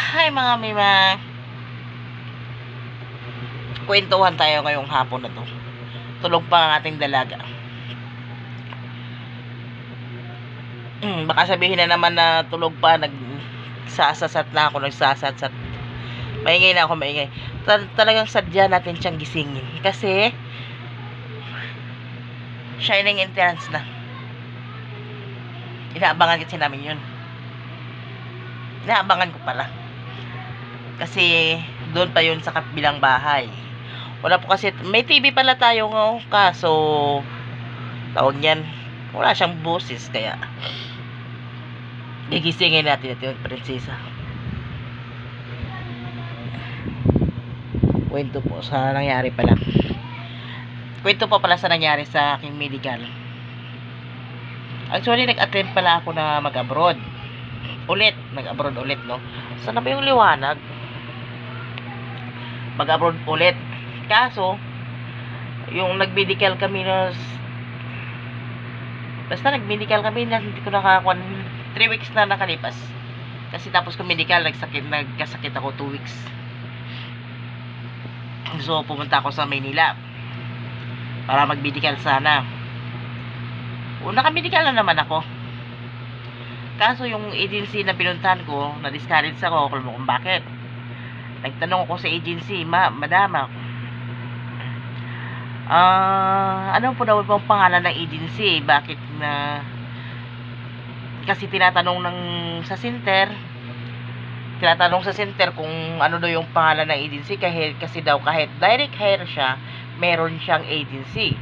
Hi mga mima. Kwentuhan tayo ngayong hapon na to. Tulog pa ang ating dalaga. Baka sabihin na naman na tulog pa, nagsasasat na ako, nagsasat-sat. Maingay na ako, maingay. Talagang sadya natin siyang gisingin. Kasi, shining entrance na. Inaabangan kasi namin yun. Inaabangan ko pala. Kasi, doon pa yun sa kabilang bahay. Wala po kasi, may TV pala tayo ng kaso, tawag niyan, wala siyang boses, kaya, gigisingin natin ito yung prinsesa. Kwento po sa nangyari pala. Kwento po pala sa nangyari sa aking medical. Actually, nag-attend pala ako na mag-abroad. Nag-abroad ulit, no? Sana ba yung liwanag? Mag-abroad ulit. Kaso, yung nag-medical kami na, basta nag-medical kami na hindi ko nakakuha, 3 weeks na nakalipas. Kasi tapos ko medical, nagkasakit ako 2 weeks. So, pumunta ako sa Maynila para mag-medical sana. Naka-medical na naman ako. Kaso yung agency na pinuntahan ko, na-discourage ako kung bakit. Nagtanong ako sa agency, madama, ano po daw pong pangalan ng agency? Bakit na, kasi tinatanong sa center kung ano daw yung pangalan ng agency, kasi daw kahit direct hire siya, meron siyang agency.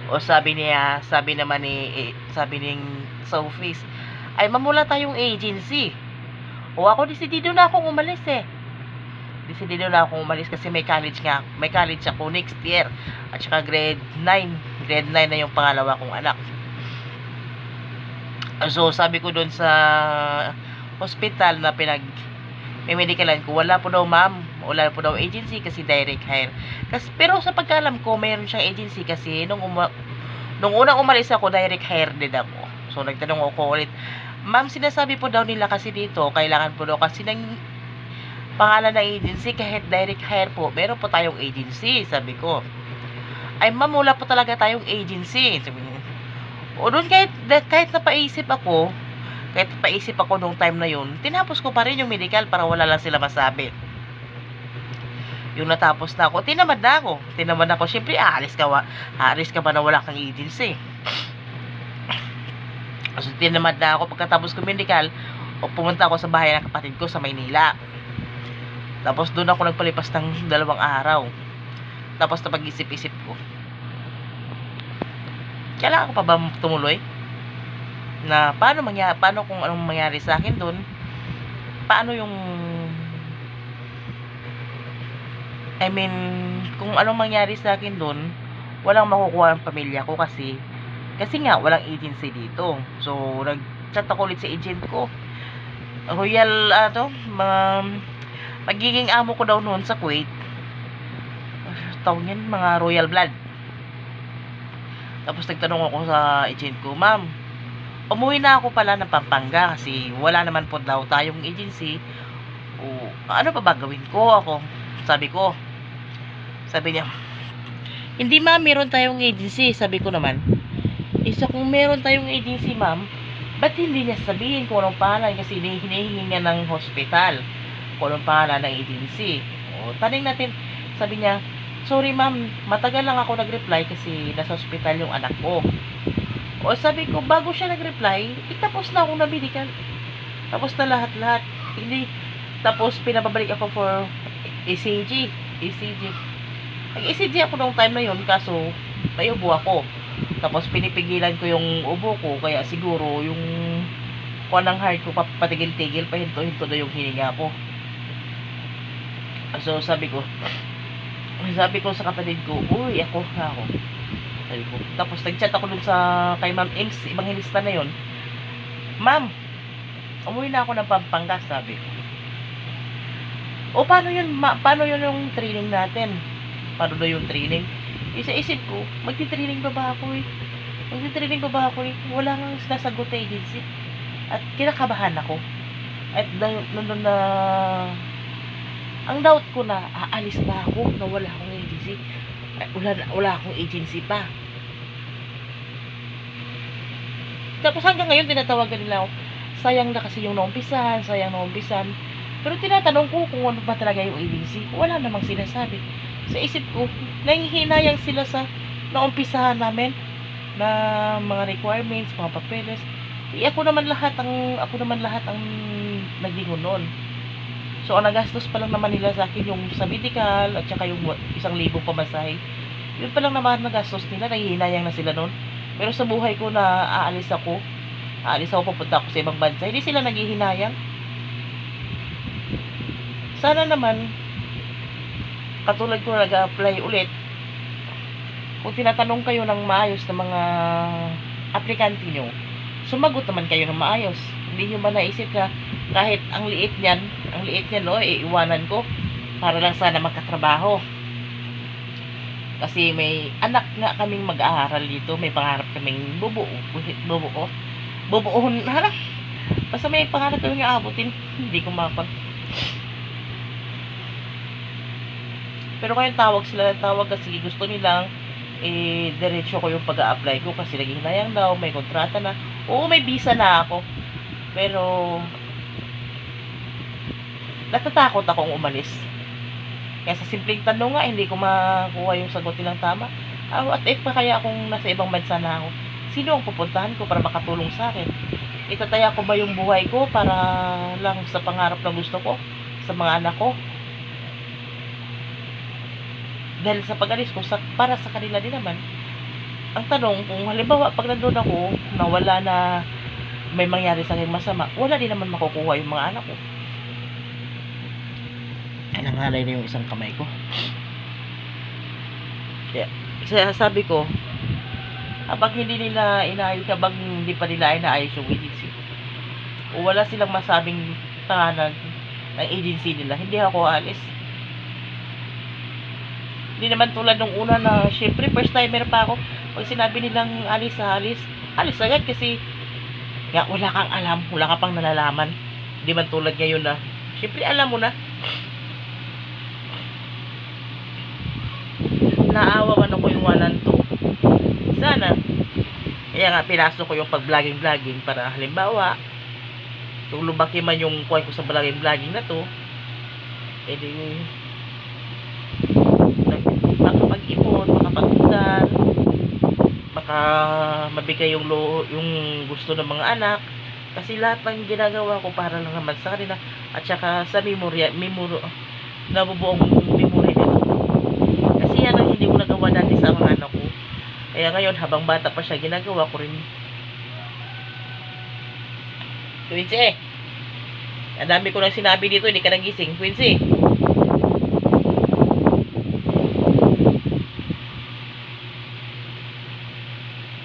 O sabi naman sa office, ay mamula tayong agency. O ako decidido na akong umalis kasi may college ako next year, at saka grade 9 na yung pangalawa kong anak. So sabi ko doon sa hospital na may medicalan ko, wala po daw agency kasi direct hire. Pero sa pagkaalam ko, mayroon siyang agency kasi nung unang umalis ako, direct hire din ako. So nagtanong ako ulit, ma'am, sinasabi po daw nila kasi dito, kailangan po daw kasi ng pangalan ng agency, kahit direct hire po, meron po tayong agency, sabi ko. Ay ma'am, wala po talaga tayong agency, sabi niya. O doon kahit napaisip ako nung time na yun, tinapos ko pa rin yung medical para wala lang sila masabi. Yung natapos na ako, tinamad na ako, syempre aalis ka ba na wala kang agency. So tinamad na ako. Pagkatapos ko medical, pumunta ako sa bahay ng kapatid ko sa Maynila. Tapos doon ako nagpalipas ng 2 araw. Tapos napag-isip-isip ko, kailangan ko pa ba tumuloy? Na paano kung anong mangyari sa akin doon? Paano kung anong mangyari sa akin doon, walang makukuha ang pamilya ko kasi nga walang agency dito. So nag-chat ako ulit sa agent ko. Magiging amo ko daw noon sa Kuwait, tawag yan, mga royal blood. Tapos nagtanong ako sa agent ko, ma'am, umuwi na ako pala ng Pampanga kasi wala naman po daw tayong agency. O ano pa ba gawin ko? Sabi niya, hindi ma'am, meron tayong agency. Sabi ko naman, isa kung meron tayong agency ma'am, ba't hindi niya sabihin kung anong pangalan? Kasi hinihingi niya ng hospital kung anong pangalan ng agency. O tanong natin. Sabi niya, sorry ma'am, matagal lang ako nag-reply kasi nasa hospital yung anak ko. O sabi ko, bago siya nag-reply, tapos na akong na-medical. Tapos na lahat. Hindi. Tapos pinababalik ako for ECG. Nag-ECG ako nung time na yun, kaso may ubo ako. Tapos pinipigilan ko yung ubo ko, kaya siguro yung kuha ng heart ko patigil-tigil, pahinto-hinto na yung hininga ko. So sabi ko sa kapatid ko, uy, ako. Sabi ko. Tapos nag-chat ako dun kay Ma'am Ings, evangelista na yun. Ma'am, umuwi na ako ng Pampanga, sabi ko. O paano yun yung training natin? Paano na yung training? Isa-isip ko, magti-training pa ba ako eh? Wala nang sinasagot na agency. At kinakabahan ako. At nandun na, ang doubt ko na, aalis ba ako na wala akong agency? Wala akong agency pa. Tapos hanggang ngayon, tinatawagan nila ako. Sayang na kasi yung naumpisan. Pero tinatanong ko kung ano ba talaga yung agency. Wala namang sinasabi. Sa isip ko, nanghihinayang sila sa naumpisahan namin na mga requirements, mga papeles. Ako naman lahat ang naglingon noon. So, ang nagastos pa lang naman nila sa akin yung sa medical at saka yung 1,000 pamasahe. Yun pa lang naman nagastos nila, nanghihinayang na sila noon. Pero sa buhay ko na aalis ako, pupunta ako sa ibang bansa, hindi sila nanghihinayang. Sana naman, katulad ko nag-apply ulit, kung tinatanong kayo ng maayos ng mga aplikante nyo, sumagot naman kayo ng maayos. Hindi nyo ba naisip na kahit ang liit niyan, no, iiwanan ko para lang sana magkatrabaho. Kasi may anak nga kaming mag-aaral dito, may pangarap kaming bubuohon, basta may pangarap kaming aabutin, hindi ko mapag. Pero kayong tawag kasi gusto nilang diretso ko yung pag-a-apply ko kasi naghihinayang daw, may kontrata na. Oo, may visa na ako. Pero natatakot akong umalis. Kaya sa simpleng tanong nga, hindi ko makuha yung sagot nilang tama. At pa kaya kung nasa ibang bansa na ako, sino ang pupuntahan ko para makatulong sa akin? Itataya ko ba yung buhay ko para lang sa pangarap na gusto ko, sa mga anak ko? Dahil sa pag-alis ko, para sa kanila din naman. Ang tanong, kung halimbawa, pag nandun ako, na wala na may mangyari sa akin masama, wala din naman makukuha yung mga anak ko. Ay, nangalay na yung isang kamay ko. Kaya sabi ko, habang hindi pa nila inaayos yung agency, o wala silang masabing pangalan ng agency nila, hindi ako alis. Hindi naman tulad nung una na, syempre, first timer pa ako. Pag sinabi nilang alis agad kasi nga, wala kang alam, wala ka pang nalalaman. Hindi man tulad ngayon na, syempre, alam mo na. Naawa man ako yung 1 and 2. Sana. Kaya nga, pinasok ko yung pag-vlogging para halimbawa, kung lumaki man yung kuha ko sa vlogging na to, edi makapag-ipon, makapag-udan, baka mabigay yung gusto ng mga anak. Kasi lahat ng ginagawa ko para lang naman sa kanila at saka sa nabubuong memory nila. Kasi yan ang hindi ko nagawa dati sa mga anak ko. Kaya ngayon, habang bata pa siya, ginagawa ko rin. Quincy, ang dami ko nang sinabi dito, hindi ka nagising. Quincy.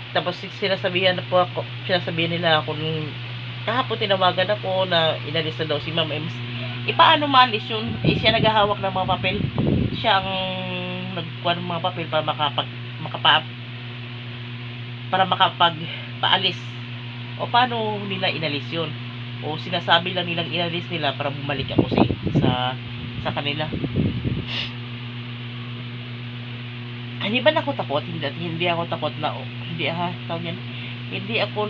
Tapos sinasabihan nila ako nung kahapon tinawagan ako na inalis na daw si Ma'am Ems. Paano maalis yun? Siya naghahawak ng mga papel. Siya ang nagkuha ng mga papel para makapagpaalis. O paano nila inalis yun? O sinasabi lang nilang inalis nila para bumalik ako sa kanila. Hindi ba ako takot? Hindi ako takot na hindi ako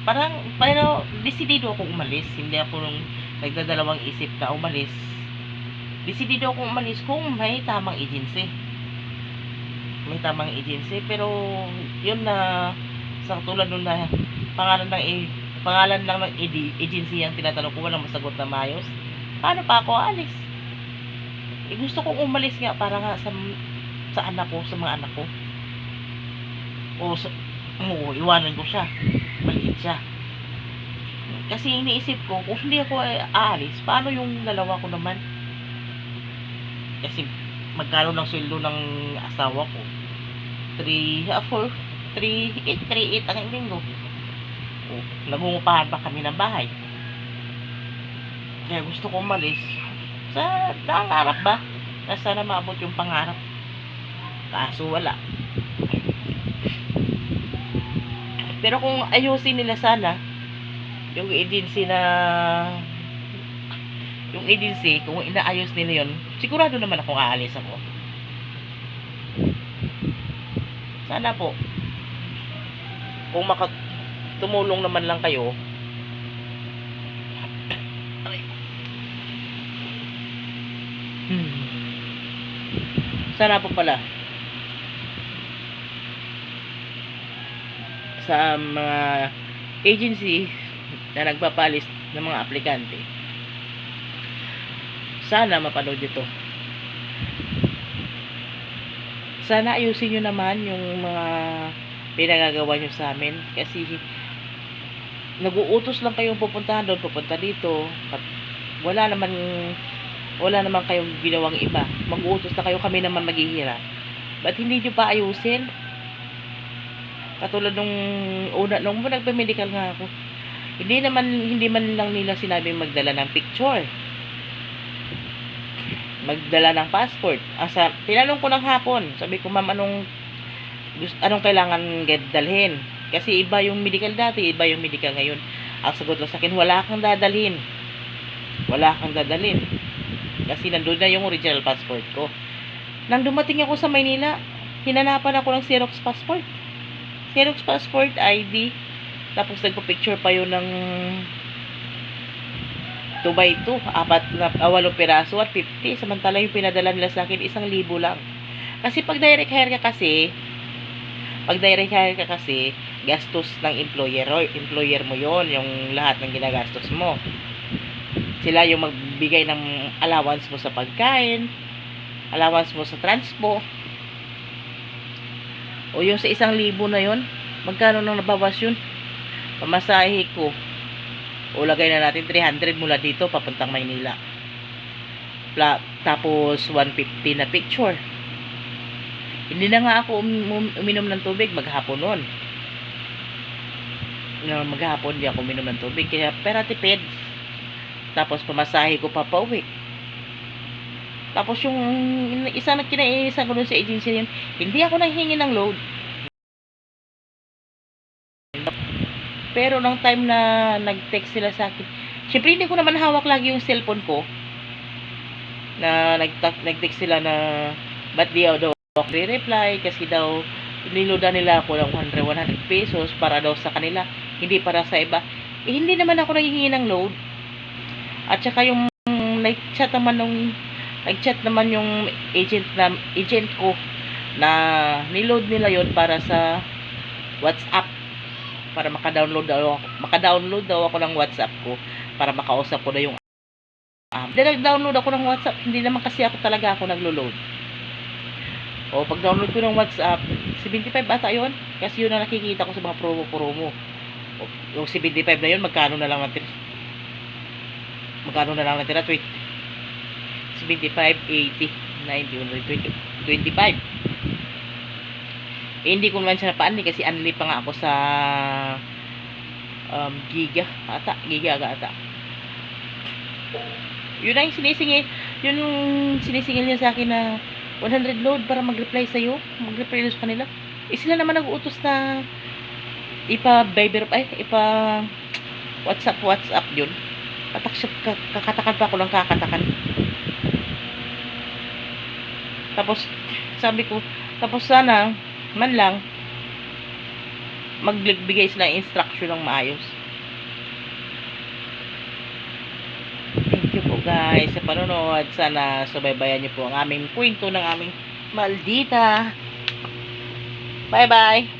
parang desidido akong umalis. Hindi ako nung nagdadalawang isip na umalis. Desidido akong umalis kung may tamang agency. Pero yun na sa tulad nun na pangalan lang ng agency ang tinatanong ko, walang masagot na maayos. Paano pa ako alis? Gusto kong umalis nga para nga sa anak ko, sa mga anak ko. Iwanan ko siya. Maliit siya. Kasi iniisip ko, kung hindi ako aalis, paano yung dalawa ko naman? Kasi magkano ng sweldo ng asawa ko? 3,800 ang linggo. Nagungupahan pa kami ng bahay. Kaya gusto ko umalis. Sa nangarap ba na sana maabot yung pangarap, kaso wala. Pero kung ayusin nila sana yung agency na yung agency, kung inaayos nila yun, sigurado naman ako aalis ako. Sana po, kung tumulong naman lang kayo, sana po pala sa mga agency na nagpapalis ng mga aplikante, sana mapanood ito. Sana ayusin nyo naman yung mga pinagagawa nyo sa amin, kasi nag-uutos lang kayong pupuntahan doon, pupunta dito, wala naman kayong ginawang iba. Mag-uutos na kayo, kami naman maghihirap. Ba't hindi nyo pa ayusin? Katulad nung una, nung nagpa-medical nga ako, hindi man lang nila sinabing magdala ng picture, magdala ng passport. Tinanong ko ng hapon, sabi ko, ma'am, anong kailangan dalhin? Kasi iba yung medical dati, iba yung medical ngayon. Ang sagot lang sa akin, wala kang dadalhin. Kasi nandun na yung original passport ko. Nang dumating ako sa Maynila, hinanapan ako ng Xerox passport ID, tapos nagpa-picture pa yun ng 2x2, 8 piraso at 50, samantala yung pinadala nila sa akin 1,000 lang. Kasi pag direct hire ka kasi, gastos ng employer mo yon, yung lahat ng ginagastos mo. Sila yung magbigay ng allowance mo sa pagkain, allowance mo sa transpo. O yung sa 1,000 na yon, magkano nang nabawas yun? Pamasahe ko, o lagay na natin 300 mula dito papuntang Maynila, tapos 150 na picture. Hindi na nga ako uminom ng tubig maghapon nun. Maghapon di ako uminom ng tubig, kaya pera tipid. Tapos pamasahe ko pa pauwi. Tapos yung isa na kinaiinisan ko dun sa agency yun, hindi ako nanghingi ng load. Pero nung time na nag-text sila sa akin, syempre hindi ko naman hawak lagi yung cellphone ko, na nag-text sila na ba't di daw ako reply, kasi daw niloadan nila ako ng 100 pesos para daw sa kanila, hindi para sa iba. Hindi naman ako nanghihingi ng load. At saka yung nag-chat naman yung agent ko na niload nila yon para sa WhatsApp, para maka-download daw ako ng WhatsApp ko para makausap ko na yung nag-download ako ng WhatsApp, hindi naman kasi talaga ako naglo-load. O pag download ko ng WhatsApp, 75 ata yun, kasi yun ang nakikita ko sa mga promo. O, yung 75 na yun, magkano na lang natira 75, 80, 90, 25. Hindi ko naman siya napaanli kasi unli pa nga ako sa giga ata. Yun ang sinisingil niya sa akin na 100 load para mag-reply sa'yo, mag-reply sa kanila. Sila naman nag-uutos na WhatsApp yun. Kakatakan pa ako ng kakatakan. Tapos sabi ko, tapos sana man lang magbigay sila ng instruction ng maayos. Thank you po guys sa panonood. Sana subaybayan niyo po ang aming kwento ng aming maldita. Bye bye.